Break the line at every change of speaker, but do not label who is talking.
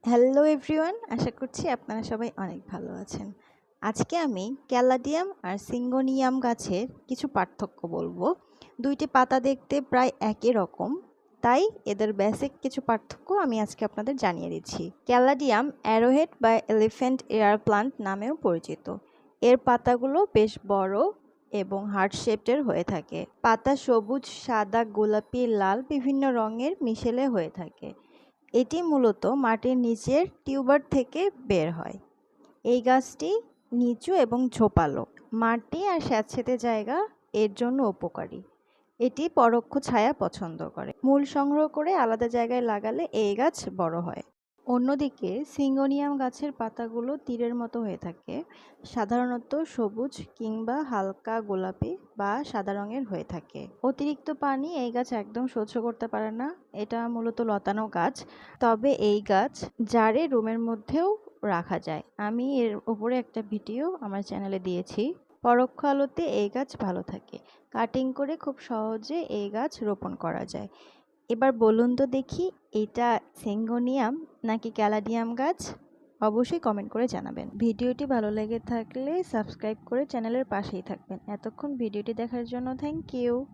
Hello everyone, আশা করছি আপনারা সবাই অনেক ভালো আছেন। আজকে আমি ক্যালাডিয়াম আর সিঙ্গোনিয়াম গাছের কিছু পার্থক্য বলবো। দুইটি পাতা দেখতে প্রায় একই রকম, তাই এদের বেসিক কিছু পার্থক্য আমি আজকে আপনাদের জানিয়ে দিচ্ছি। ক্যালাডিয়াম অ্যারোহেড বা এলিফ্যান্ট এয়ার প্লান্ট নামেও পরিচিত। এর পাতাগুলো বেশ বড় এবং হার্ট শেপের হয়ে থাকে। পাতা সবুজ, সাদা, গোলাপি, লাল বিভিন্ন রঙের মিশেলে হয়ে থাকে। এটি মূলত মাটির নিচের টিউবার থেকে বের হয়। এই গাছটি নিচু এবং ঝোপালো। মাটি আর স্যাঁতসেঁতে জায়গা এর জন্য উপকারী। এটি পরোক্ষ ছায়া পছন্দ করে। মূল সংগ্রহ করে আলাদা জায়গায় লাগালে এই গাছ বড় হয়। অন্যদিকে সিঙ্গোনিয়াম গাছের পাতাগুলো তীরের মতো হয়ে থাকে, সাধারণত সবুজ কিংবা হালকা গোলাপি বা সাদা রঙের হয়ে থাকে। অতিরিক্ত পানি এই গাছ একদম সহ্য করতে পারে না। এটা মূলত লতানো গাছ, তবে এই গাছ জারে রুমের মধ্যেও রাখা যায়। আমি এর উপরে একটা ভিডিও আমার চ্যানেলে দিয়েছি। পরোক্ষ আলোতে এই গাছ ভালো থাকে। কাটিং করে খুব সহজে এই গাছ রোপণ করা যায়। এবার বলুন তো দেখি, এটা সিঙ্গোনিয়াম নাকি ক্যালাডিয়াম গাছ? অবশ্যই কমেন্ট করে জানাবেন। ভিডিওটি ভালো লেগে থাকলে সাবস্ক্রাইব করে চ্যানেলের পাশেই থাকবেন। এতক্ষণ ভিডিওটি দেখার জন্য থ্যাংক ইউ।